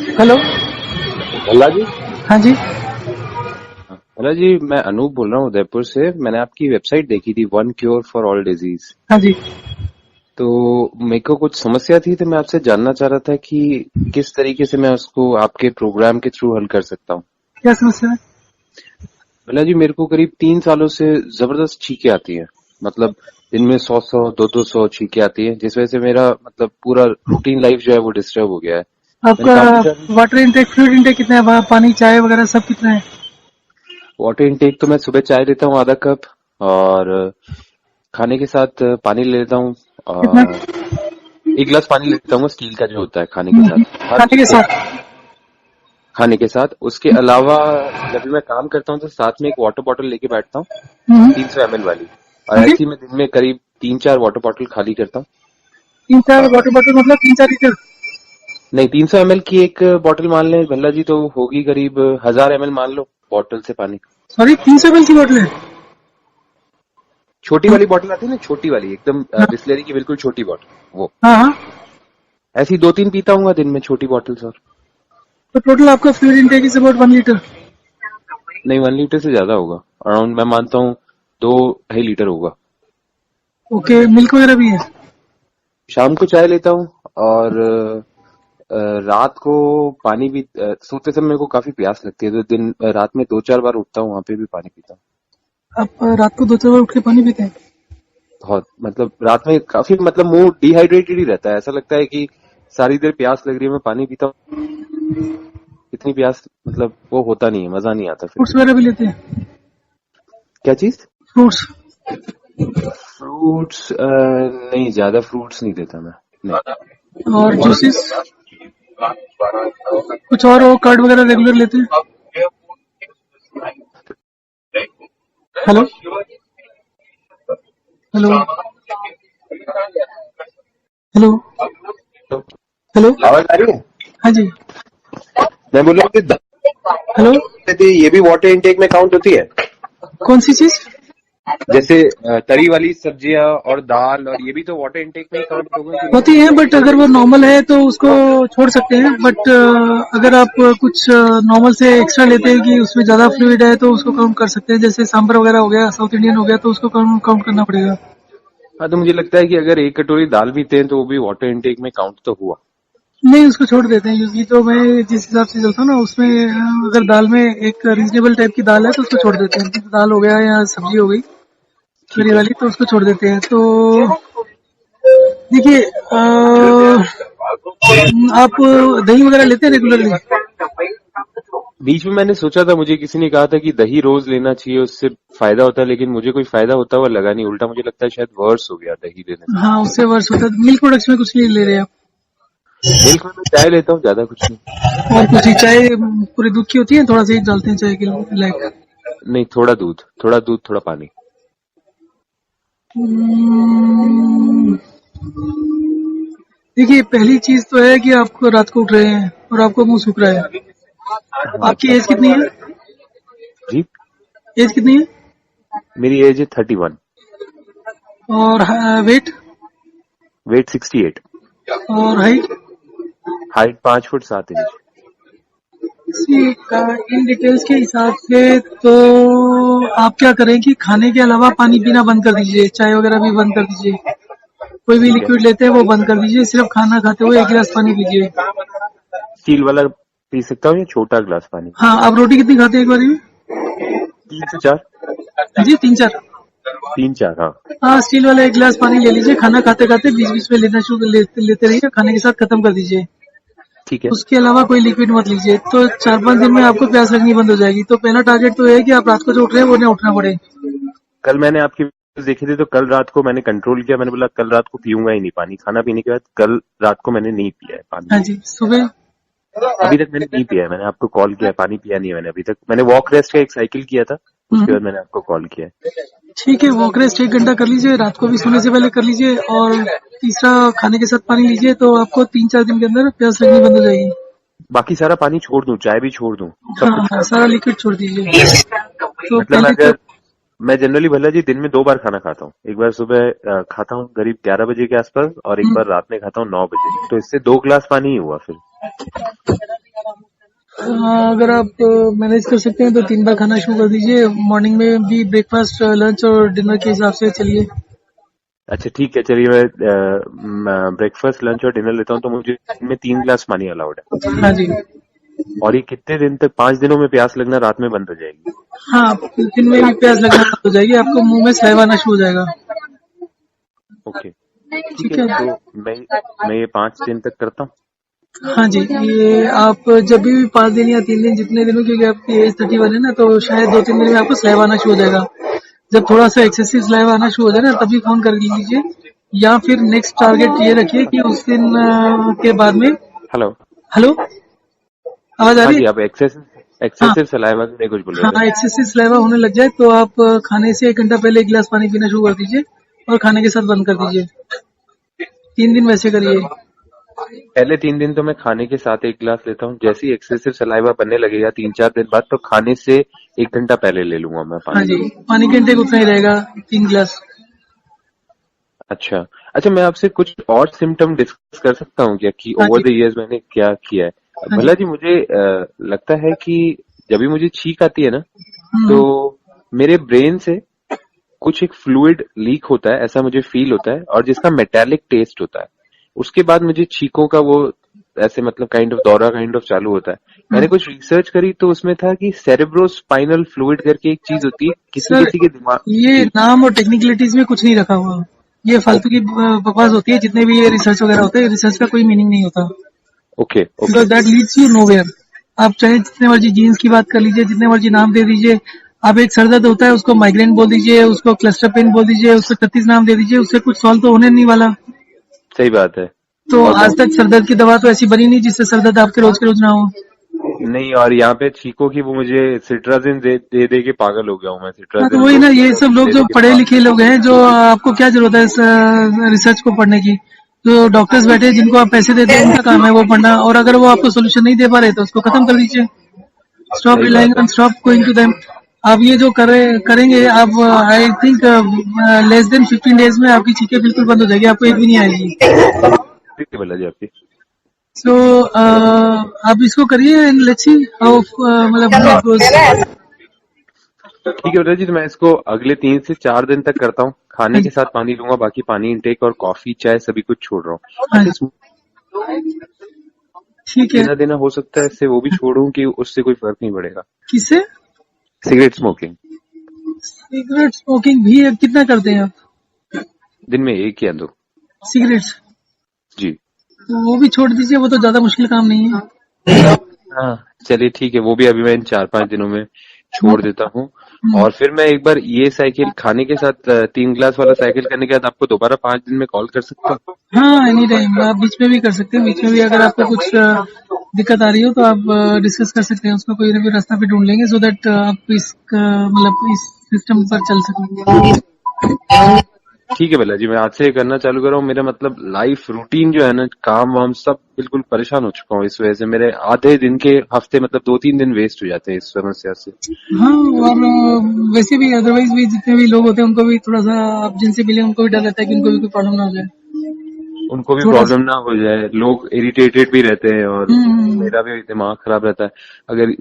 Hello. Bhalla जी। हाँ जी। भल्ला जी, मैं अनूप बोल रहा हूँ उदयपुर से। मैंने आपकी वेबसाइट देखी थी, one cure for all disease. हाँ जी। तो मेरे को कुछ समस्या थी, तो मैं आपसे जानना चाह रहा था कि किस तरीके से मैं उसको आपके प्रोग्राम के थ्रू हल कर सकता हूँ। क्या समस्या है? भल्ला जी, मेरे को करीब 3 सालों से जबरदस्त छींकें आती हैं। मतलब दिन में 100 200 छींकें आती है, जिस वजह से मेरा मतलब पूरा रूटीन लाइफ जो है वो डिस्टर्ब हो गया है। मैंने आपका काफी सारी वाटर इनटेक, फ्लूइड इनटेक कितना है? पानी, चाय वगैरह सब कितना है? वाटर इनटेक तो मैं सुबह चाय लेता हूँ आधा कप, और खाने के साथ पानी ले लेता हूँ। कितना? 1 गिलास पानी लेता हूँ, स्टील का जो होता है, खाने के साथ हर खाने के सुबह। साथ? खाने के साथ उसके अलावा जब भी मैं काम करता हूँ तो साथ में एक वाटर बॉटल लेके बैठता हूँ, हम्म। 300 ml वाली। और हाँ जी। ऐसी मैं दिन में करीब 3-4 वाटर बॉटल खाली करता हूँ। 3-4 अ, वाटर बॉटल मतलब 3-4 लीटर? नहीं, 300 ml की एक बॉटल मान लें भल्ला जी, तो होगी करीब 1000 ml मान लो बॉटल से पानी। सॉरी, 300 ml की बॉटल है? छोटी वाली बॉटल आती है ना, छोटी वाली एकदम हाँ बिस्लेरी की बिल्कुल छोटी बॉटल, वो हाँ हाँ। ऐसी 2-3 पीता हूँ दिन में, छोटी बॉटल्स। और तो टोटल आपका fluid intake is about 1 litre? नहीं, 1 लीटर से ज्यादा होगा। अराउंड मैं मानता हूँ 2-2.5 लीटर होगा। ओके, मिल्क वगैरह भी है? शाम को चाय लेता हूँ, और रात को पानी भी। सोते समय मेरे को काफी प्यास लगती है, तो रात में 2-4 बार उठता हूँ, वहां पे भी पानी पीता हूँ। आप रात को 2-4 बार उठ के पानी पीते हैं? बहुत, मतलब रात में काफी, मतलब मुंह डिहाइड्रेटेड ही रहता है, ऐसा लगता है कि सारी देर प्यास लग रही है, मैं पानी पीता हूँ, इतनी प्यास मतलब वो होता नहीं है, मजा नहीं आता फिर। फ्रूट्स वगैरह भी लेते हैं? क्या चीज? फ्रूट्स? फ्रूट्स? नहीं, ज्यादा फ्रूट्स नहीं लेता मैं। नहीं। और जूसेस? कुछ और कार्ड वगैरह रेगुलर लेते हैं? हेलो। हेलो। हेलो। तो हेलो। आवाज आ रही है? हाँ जी। मैं बोल रहा हूँ कि हेलो। ये भी वाटर इनटेक में काउंट होती है? कौन सी चीज? जैसे तरी वाली सब्जियां और दाल, और ये भी तो वाटर इनटेक में ही काउंट होगा कि नहीं? होती है, बट अगर वो नॉर्मल है तो उसको छोड़ सकते हैं। बट अगर आप कुछ नॉर्मल से एक्स्ट्रा लेते हैं कि उसमें ज्यादा फ्लूइड है तो उसको काउंट कर सकते हैं। जैसे सांभर वगैरह हो गया, साउथ इंडियन हो गया, तो उसको काउंट करना पड़ेगा। हाँ, तो मुझे लगता है कि अगर 1 कटोरी दाल भी थे तो वो भी वाटर इनटेक में काउंट तो हुआ। नहीं, उसको छोड़ देते हैं, क्योंकि तो मैं जिस हिसाब से चलता हूँ ना उसमें अगर दाल में एक रीजनेबल टाइप की दाल है तो उसको छोड़ देते हैं। जैसे दाल हो गया या सब्जी हो गई ठीक तरी है। वाली, तो उसको छोड़ देते हैं। तो देखिए, आप दही वगैरह लेते हैं रेगुलरली? बीच में मैंने सोचा था, मुझे किसी ने कहा था कि दही रोज लेना चाहिए, उससे फायदा होता है, लेकिन मुझे कोई फायदा होता हुआ लगा नहीं। उल्टा मुझे लगता है शायद वर्स हो गया दही लेने से। हाँ, उससे वर्ष होता है। मिल्क प्रोडक्ट्स में कुछ नहीं ले रहे आप? मिल्क में मैं चाय लेता हूँ, ज्यादा कुछ नहीं। और कुछ नहीं? चाय पूरे दूध की होती है, थोड़ा सा ही डालते हैं चाय के लिए लाइक? नहीं, थोड़ा दूध, थोड़ा दूध, थोड़ा पानी। देखिए, पहली चीज तो है कि आपको रात को उठ रहे हैं और आपको मुंह सूख रहा है। हाँ। आपकी एज कितनी है? जी, एज कितनी है? मेरी एज है 31। और वेट? वेट 68। और height? Height 5 foot 7 inch. In details के हिसाब से तो आप क्या करें कि खाने के अलावा पानी पीना बंद कर दीजिए, चाय वगैरह भी बंद कर दीजिए। कोई भी ठीक है। लिक्विड लेते हैं वो बंद कर दीजिए, सिर्फ खाना खाते हुए 1 गिलास पानी पीजिए। स्टील वाला पी सकता हूँ या छोटा ग्लास पानी? हाँ, आप रोटी कितनी खाते हैं एक बारी में? 3 से 4। जी, 3-4? 3-4, हाँ। हाँ, स्टील वाला 1 गिलास पानी ले लीजिए। खाना खाते खाते बीच बीच में लेना शुरू लेते रहिए, खाने के साथ खत्म कर दीजिए। ठीक है। उसके अलावा कोई लिक्विड मत लीजिए, तो 4-5 दिन में आपको प्यास लगनी बंद हो जाएगी। तो पहला टारगेट तो है कि आप रात को जो उठ रहे हैं वो ना उठना पड़े। कल मैंने आपकी वीडियोस देखी थी, तो कल रात को मैंने कंट्रोल किया, मैंने बोला कल रात को पीऊंगा ही नहीं पानी। खाना पीने के बाद कल रात को मैंने नहीं पिया है पानी। हाँ जी। सुबह? अभी तक मैंने नहीं पिया है, मैंने आपको कॉल किया है, पानी पिया नहीं है मैंने अभी तक। मैंने वॉक रेस्ट का एक साइकिल किया था, उसके हम्म, बाद मैंने आपको कॉल किया है। ठीक है। वॉक रेस्ट 1 घंटा कर लीजिए, रात को भी सोने से पहले कर लीजिए। और तीसरा, खाने के साथ पानी लीजिए, तो आपको 3-4 दिन के अंदर प्यास लगनी बंद हो जाएगी। बाकी सारा पानी छोड़ दूं, चाय भी छोड़ दूं, सब हाँ कुछ हाँ, कर दूं? सारा लिक्विड छोड़ दीजिए। तो मतलब पहले तो मैं जनरली भल्ला जी दिन में 2 बार खाना खाता हूँ। एक बार सुबह खाता हूँ करीब 11 बजे के आसपास, और एक हम्म, बार रात में खाता हूँ 9 बजे। तो इससे 2 गिलास पानी ही हुआ फिर। अगर आप मैनेज कर सकते हैं तो 3 बार खाना शुरू कर दीजिए। मॉर्निंग में भी ब्रेकफास्ट, लंच और डिनर के हिसाब से चलिए। अच्छा ठीक है, चलिए मैं ब्रेकफास्ट लंच और डिनर लेता हूँ, तो मुझे दिन में 3 गिलास पानी अलाउड है। हाँ जी। और ये कितने दिन तक, 5 दिनों में प्यास लगना रात में बंद हो जाएगी? हाँ, दिन में भी प्यास लगना बंद हो जाएगी, आपको मुंह में सलाइवा आना शुरू हो जाएगा। ओके ठीक ठीक है, है। तो मैं ये 5 दिन तक करता हूँ। हाँ जी, ये आप जब भी 5 दिन या 3 दिन, जितने दिनों, क्योंकि आपकी एज 31 है ना, तो शायद 2-3 दिन में आपको सलाइवा आना शुरू हो जाएगा। जब थोड़ा सा एक्सेसिव सलाइवा आना शुरू हो जाए ना, तभी फोन कर लीजिए, या फिर नेक्स्ट टारगेट ये रखिए कि उस दिन के बाद में। हेलो। हेलो, आवाज आ हाँ रही जी, है? आप हाँ एक्सेसिव सलाइवा के लिए कुछ बोल हाँ, रहे थे। एक्सेसिव सलाइवा होने लग जाए तो आप खाने से 1 घंटा पहले 1 गिलास पानी पीना शुरू कर दीजिए और खाने के साथ बंद कर दीजिए। 3 दिन वैसे करिए। पहले 3 दिन तो मैं खाने के साथ 1 गिलास लेता हूँ, जैसे ही एक्सेसिव सलाइवा बनने लगेगा 3-4 दिन बाद, तो खाने से 1 घंटा पहले ले लूंगा मैं हाँ पानी। जी, पानी का इंटेक उतना ही रहेगा, 3 गिलास। अच्छा। अच्छा, मैं आपसे कुछ और सिम्टम डिस्कस कर सकता हूँ क्या, कि हाँ ओवर जी। द इयर्स मैंने क्या किया है? हाँ जी। भला जी, मुझे लगता है कि जब भी मुझे छींक आती है ना, तो हम्म। मेरे ब्रेन से कुछ एक फ्लूइड लीक होता है, ऐसा मुझे फील होता है, और जिसका मेटालिक टेस्ट होता है। उसके बाद मुझे छींकों का वो ऐसे मतलब काइंड ऑफ दौरा काइंड ऑफ चालू होता है। मैंने हम्म। कुछ रिसर्च करी तो उसमें था कि सेरेब्रोस्पाइनल फ्लूइड करके एक चीज होती है, किसी सर, किसी के दिमाग। ये जी। नाम और टेक्निकलिटीज में कुछ नहीं रखा हुआ। ये फालतू की बकवास होती है, जितने भी ये रिसर्च वगैरह होते हैं, रिसर्च का कोई मीनिंग नहीं होता, okay okay. Because that leads you nowhere. आप चाहे जितने मर्जी जीन्स की बात कर लीजिए, जितने मर्जी नाम दे दीजिए। आप एक सर दर्द होता है, उसको माइग्रेन बोल दीजिए, उसको क्लस्टर पेन बोल दीजिए, उसको 36 नाम दे दीजिए, उससे कुछ सॉल्व तो होने नहीं वाला। सही बात है। तो और आज तक सर दर्द की दवा तो ऐसी बनी नहीं जिससे सर दर्द आपके रोज के रोज ना हो। नहीं, और यहाँ पे छींको की वो मुझे सिट्राजिन दे के पागल हो गया हूँ मैं। हाँ, तो सिट्राजिन वही लो, ना, ये सब सिट्राजिन लोग दे जो दे के पढ़े पागल। लिखे लोग हैं, जो आपको क्या जरूरत है इस रिसर्च को पढ़ने की। जो डॉक्टर्स बैठे हैं, जिनको आप पैसे देते हैं, उनका काम है वो पढ़ना, और अगर वो आपको सोल्यूशन नहीं दे पा रहे तो उसको खत्म कर दीजिए। स्टॉप सही रिलाइंग बात है। On, stop going to them. आप ये जो करेंगे आप, I think less than 15 days में आपकी चीखें बिल्कुल बंद हो जाएगी, आपको एक भी नहीं आएगी। ठीक है भला जी आपकी। सो आप इसको करिए, लेट्स सी हाउ, मतलब how it goes। ठीक है भला जी, तो मैं इसको अगले 3 से 4 दिन तक करता हूँ। हाँ खाने जी। के साथ पानी लूंगा, बाकी पानी इंटेक और कॉफी चाय सभी कुछ छोड़ रहा हूँ। हाँ अच्छा, जी, ठीक है। लेना देना हो सकता है इससे, वो भी छोड़ूं कि उससे कोई फर्क नहीं पड़ेगा? किससे? सिगरेट स्मोकिंग सिगरेट स्मोकिंग भी कितना करते हैं आप? दिन में 1 या 2। सिगरेट्स? जी। तो वो भी छोड़ दीजिए, वो तो ज्यादा मुश्किल काम नहीं है। हाँ चलिए ठीक है, वो भी अभी मैं इन 4-5 दिनों में छोड़ हम्म। देता हूँ। और फिर मैं एक बार ये साइकिल खाने के साथ 3 गिलास वाला साइकिल करने के बाद आपको दोबारा 5 दिन में कॉल कर सकता हूँ? हाँ, एनी टाइम आप बीच में भी कर सकते हैं। बीच में भी अगर आपको कुछ दिक्कत आ रही हो तो आप डिस्कस कर सकते हैं, उसका कोई ना कोई रास्ता भी ढूंढ लेंगे, सो दैट आप इस मतलब इस सिस्टम पर चल सकें। ठीक है भला जी, मैं आज से ये करना चालू कर रहा हूँ। मेरा मतलब लाइफ रूटीन जो है ना, काम वाम सब बिल्कुल परेशान हो चुका हूँ इस वजह से। मेरे आधे दिन के हफ्ते मतलब 2-3 दिन वेस्ट हो जाते हैं इस समस्या से। हाँ, और वैसे भी अदरवाइज भी जितने भी लोग होते हैं उनको भी थोड़ा सा, आप जिनसे मिले उनको भी डर रहता है कि उनको भी कोई प्रॉब्लम ना हो जाए, उनको भी थोड़ा सा। प्रॉब्लम ना हो जाए, लोग इरिटेटेड भी रहते हैं, और हम्म। मेरा भी दिमाग खराब रहता है अगर।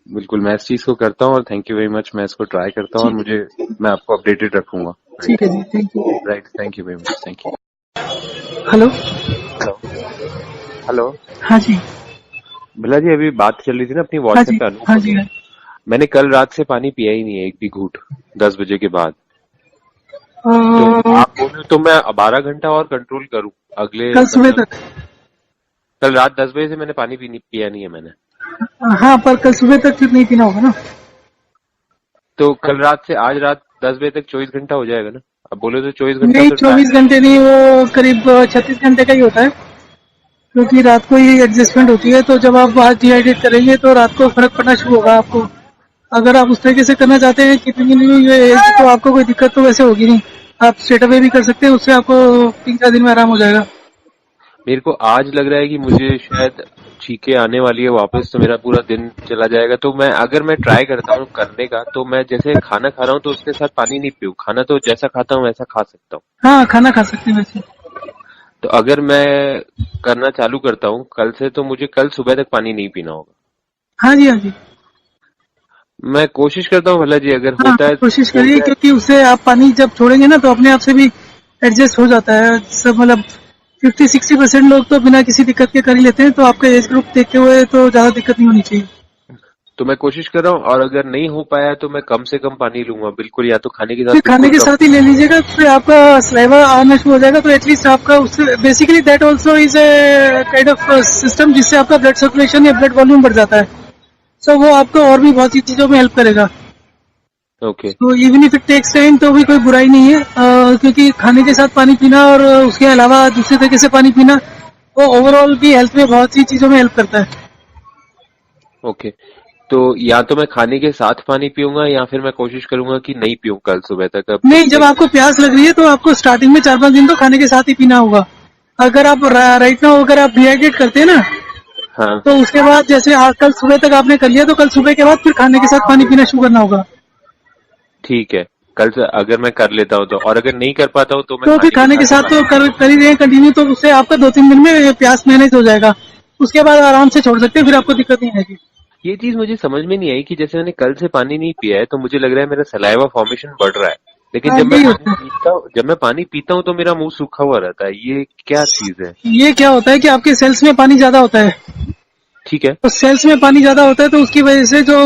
बिल्कुल मैं इस चीज को करता हूँ, और थैंक यू वेरी मच। मैं इसको ट्राई करता हूँ, और ठीक मैं आपको अपडेटेड रखूंगा। ठीक राइट। है जी, thank you. Right, thank you very much, thank you. Hello. Hello. Hello. हाँ जी। भला जी, अभी बात चल रही थी ना अपनी हाँ व्हाट्सएप जी। पे अनूप हाँ जी। वगैरह। मैंने कल रात से पानी पिया ही नहीं है, एक भी घूंट, 10 बजे के बाद। तो हाँ। आप बोले तो मैं 12 घंटा और कंट्रोल करूं अगले कल सुबह मतलब। तक। कल रात 10 बजे से मैंने पानी पिया नहीं है मैंने। हाँ, पर कल सुबह तक फिर नहीं पीना होगा ना। तो कल रात से आज रात 10 बजे तक 24 घंटा हो जाएगा ना? अब बोले तो 24 घंटा नहीं, तो ट्राई। 24 घंटे नहीं, वो करीब 36 घंटे का ही होता है, क्योंकि रात को ही एडजस्टमेंट होती है। तो जब आप आज डिहाइड्रेट करेंगे तो रात को फर्क पड़ना शुरू होगा आपको। अगर आप उस तरीके से करना चाहते हैं कीपिंग इन व्यू ये एज, तो आपको कोई दिक्कत तो वैसे होगी नहीं। आप स्ट्रेट अवे भी कर सकते हैं, उससे आपको 3-4 दिन में आराम हो जाएगा। मेरे को आज लग रहा है कि मुझे शायद छींके आने वाली है वापस, तो मेरा पूरा दिन चला जाएगा। तो अगर मैं ट्राई करता हूँ करने का, तो मैं जैसे खाना खा रहा हूँ तो उसके साथ पानी नहीं पीऊँ, खाना तो जैसा खाता हूँ वैसा खा सकता हूँ। हाँ, खाना खा सकते हैं वैसे। तो अगर मैं करना चालू करता हूँ कल से, तो मुझे कल सुबह तक पानी नहीं पीना होगा। हाँ जी, हाँ जी। मैं कोशिश करता हूँ भला जी, अगर हाँ, होता है कोशिश हो करिए जाए। क्योंकि उससे आप पानी जब छोड़ेंगे ना तो अपने आप से भी एडजस्ट हो जाता है सब, मतलब 50-60% लोग तो बिना किसी दिक्कत के कर ही लेते हैं, तो आपका एज ग्रुप देखते हुए तो ज्यादा दिक्कत नहीं होनी चाहिए। तो मैं कोशिश कर रहा हूँ, और अगर नहीं हो पाया तो मैं कम से कम पानी लूंगा बिल्कुल, या तो खाने के फिर साथ खाने बिल्कुल के कम। साथ ही ले लीजिएगा, फिर आपका सलाइवा आना शुरू हो जाएगा, तो एटलीस्ट आपका उससे basically that also is a kind of system जिससे आपका ब्लड सर्कुलेशन या ब्लड वॉल्यूम बढ़ जाता है। सो वो आपको और भी बहुत सी चीजों में हेल्प करेगा। ओके। तो even if it takes time तो भी कोई बुराई नहीं है, क्योंकि खाने के साथ पानी पीना और उसके अलावा दूसरे तरीके से पानी पीना वो ओवरऑल भी हेल्थ में बहुत सी चीजों में हेल्प करता है। ओके, तो या तो मैं खाने के साथ पानी पीऊंगा, या फिर मैं कोशिश करूंगा कि नहीं पीऊं कल सुबह तक। अब नहीं, जब आपको प्यास लग रही है तो आपको स्टार्टिंग में 4-5 दिन तो खाने के साथ ही पीना होगा। अगर आप राइट नाउ अगर आप डिहाइड्रेट करते हैं ना, हाँ, तो उसके बाद जैसे आज कल सुबह तक आपने कर लिया तो कल सुबह के बाद फिर खाने के साथ पानी पीना शुरू करना होगा। ठीक है। कल से अगर मैं कर लेता हूँ तो, और अगर नहीं कर पाता हूँ तो मैं तो फिर खाने के खाने के साथ ही साथ पानी। तो कर ही रहे हैं कंटिन्यू, तो उससे आपका 2-3 दिन में प्यास मैनेज हो जाएगा। उसके बाद आराम से छोड़ सकते हैं, फिर आपको दिक्कत नहीं आएगी। ये चीज मुझे समझ में नहीं आई कि जैसे मैंने कल से पानी नहीं पिया है तो मुझे लग रहा है मेरा सलाइवा फॉर्मेशन बढ़ रहा है, लेकिन हाँ, यही होता है। जब मैं पानी पीता हूँ तो मेरा मुंह सूखा हुआ रहता है। ये क्या चीज है? ये क्या होता है कि आपके सेल्स में पानी ज्यादा होता है। ठीक है। तो सेल्स में पानी ज्यादा होता है तो उसकी वजह से जो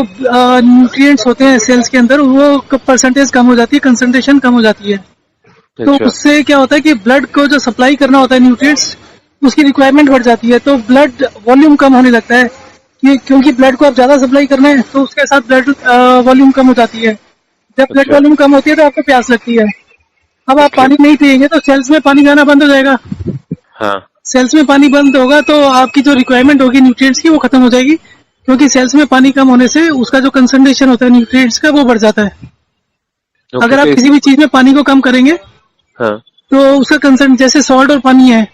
न्यूट्रिएंट्स होते हैं सेल्स के अंदर वो परसेंटेज कम हो जाती है, कंसंट्रेशन कम हो जाती है। तो अच्छा। उससे क्या होता है कि ब्लड को जो सप्लाई करना होता है न्यूट्रिएंट्स, उसकी रिक्वायरमेंट बढ़ जाती है, तो ब्लड वॉल्यूम कम होने लगता है। क्योंकि ब्लड को आप ज्यादा सप्लाई करना है तो उसके साथ ब्लड वॉल्यूम कम हो जाती है। जब ब्लड अच्छा। वॉल्यूम कम होती है तो आपको प्यास लगती है। अब आप ओके। पानी नहीं पिएंगे तो सेल्स में पानी जाना बंद हो जाएगा। हाँ। सेल्स में पानी बंद होगा तो आपकी जो रिक्वायरमेंट होगी न्यूट्रिएंट्स की वो खत्म हो जाएगी, क्योंकि सेल्स में पानी कम होने से उसका जो कंसंट्रेशन होता है न्यूट्रिएंट्स का वो बढ़ जाता है। ओके, अगर तो आप किसी इससे। भी चीज में पानी को कम करेंगे हाँ। तो उसका कंसंट जैसे सॉल्ट और पानी है,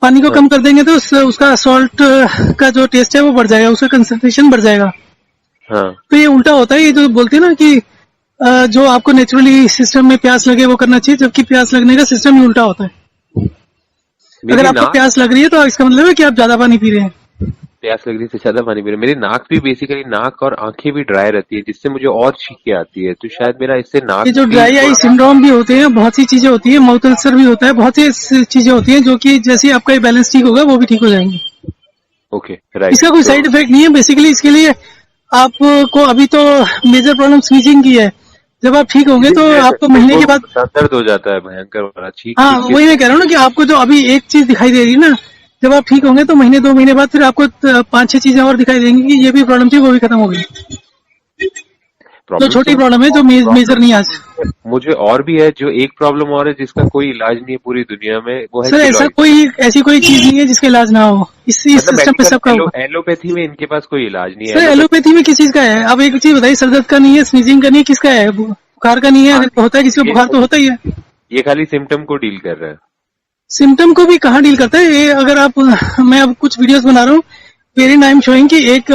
पानी को हाँ। कम कर देंगे तो उसका सॉल्ट का जो टेस्ट है वो बढ़ जाएगा, उसका कंसंट्रेशन बढ़ जाएगा। हाँ। तो ये उल्टा होता है, ये जो बोलते हैं ना कि जो आपको नेचुरली सिस्टम में प्यास लगे वो करना चाहिए, जबकि प्यास लगने का सिस्टम ही उल्टा होता है। अगर मेरी आपको नाक। प्यास लग रही है तो इसका मतलब है कि आप ज्यादा पानी पी रहे हैं। प्यास लग रही से ज्यादा पानी पी रहा हूं। मेरी नाक भी बेसिकली, नाक और आंखें भी ड्राई रहती है जिससे मुझे और छींके आती है, तो शायद मेरा इससे ये नाक जो भी ड्राई आई थोड़ा। सिंड्रोम भी होते हैं, बहुत सी चीजें होती है, माउथ अल्सर भी होता है, बहुत सी चीजें होती हैं जो कि जैसे ही आपका ये बैलेंस ठीक होगा वो भी ठीक हो जाएंगे। ओके, राइट, इसका कोई तो। साइड इफेक्ट नहीं है, बेसिकली इसके लिए आपको अभी तो मेजर प्रॉब्लम स्नीजिंग की है। जब आप ठीक होंगे तो आपको मेरे महीने को के बाद, सर दर्द हो जाता है भयंकर वाला, छींक हाँ छींक के। वही मैं कह रहा हूँ ना कि आपको जो अभी एक चीज दिखाई दे रही है ना, जब आप ठीक होंगे तो महीने 2 महीने बाद फिर आपको 5-6 चीजें और दिखाई देंगी कि ये भी प्रॉब्लम थी वो भी खत्म हो गई। जो प्रॉब्लम्स तो छोटी प्रॉब्लम है जो मेजर प्रॉब्लम्स नहीं तो आज। मुझे और भी है। जो एक प्रॉब्लम और है जिसका कोई इलाज नहीं है पूरी दुनिया में, वो है सर केलॉइड। ऐसी कोई चीज नहीं है जिसका इलाज ना हो, इसी मतलब सिस्टम में मेडिकल सबका होगा। एलोपैथी में इनके पास कोई इलाज नहीं है, सर एलोपैथी। एलोपैथी में किस चीज का है? अब एक चीज बताइए, सर दर्द का नहीं है, स्नीजिंग का नहीं है, किसका है? बुखार का नहीं है? हाँ, अगर होता है किसी को ये बुखार तो होता ही है। ये खाली सिम्टम को डील कर रहा है। सिम्टम को भी कहाँ डील करता है ये? अगर आप, मैं अब कुछ वीडियोस बना रहा हूँ, वेरी आई एम शोइंग कि एक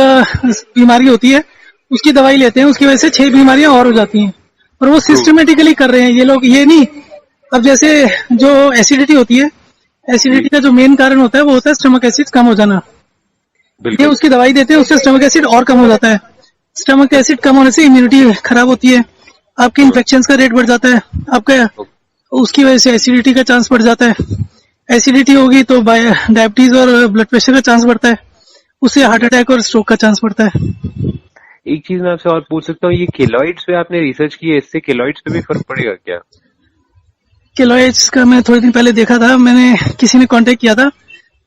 बीमारी होती है, उसकी दवाई लेते हैं, उसकी वजह से 6 बीमारियां और हो जाती हैं, और वो ट्रू। सिस्टमेटिकली कर रहे हैं ये लोग, ये नहीं। अब जैसे जो एसिडिटी होती है, जी, एसिडिटी का जो मेन कारण होता है वो होता है स्टमक एसिड कम हो जाना। ये बिल्कुल। उसकी दवाई देते हैं, उससे स्टमक एसिड और कम हो जाता है। स्टमक एसिड कम होने से इम्यूनिटी खराब होती है, आपके हाँ, इन्फेक्शन का रेट बढ़ जाता है आपका, उसकी वजह से एसिडिटी का चांस बढ़ जाता है। एसिडिटी होगी तो डायबिटीज और ब्लड प्रेशर का चांस बढ़ता है, उससे हार्ट ओके। अटैक और स्ट्रोक का चांस बढ़ता है। एक चीज मैं आपसे और पूछ सकता हूँ, ये केलॉइड्स पे आपने रिसर्च की है, इससे केलॉइड्स पे भी फर्क पड़ेगा क्या? केलॉइड्स का मैं थोड़े दिन पहले देखा था, मैंने किसी ने कांटेक्ट किया था,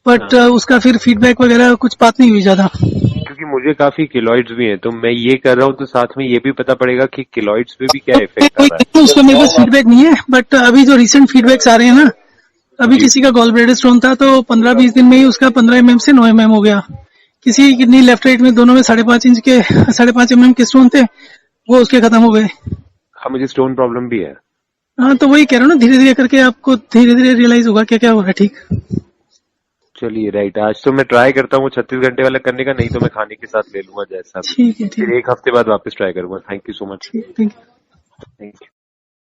बट हाँ, उसका फिर फीडबैक वगैरह कुछ बात नहीं हुई ज्यादा। क्योंकि मुझे काफी केलॉइड्स भी हैं, तो मैं ये कर रहा हूँ तो साथ में ये भी पता पड़ेगा कि केलॉइड्स पे भी क्या तो मैं इफेक्ट आ वही रहा कहता हूँ, उसका मेरे पास फीडबैक नहीं है, बट अभी जो रिसेंट फीडबैक्स आ रहे हैं ना, है। अभी जी। किसी का गॉल ब्लैडर स्टोन था तो 15-20 दिन में ही उसका 15 mm से 9 mm हो गया। किसी की किडनी लेफ्ट राइट में दोनों में 5.5 इंच के 5.5 mm के स्टोन थे, वो उसके खत्म हो गए। हाँ, मुझे स्टोन प्रॉब्लम भी है। हाँ, तो वही कह रहा हूँ ना, धीरे धीरे करके आपको धीरे धीरे रियलाइज होगा क्या क्या हो रहा है। ठीक, चलिए, राइट, आज तो मैं ट्राई करता हूँ 36 घंटे वाला करने का, नहीं तो मैं खाने के साथ ले लूंगा जैसा भी। ठीक है, ठीक फिर एक हफ्ते बाद वापस ट्राई करूंगा। Thank you so much. ठीक, थैंक यू। Thank you.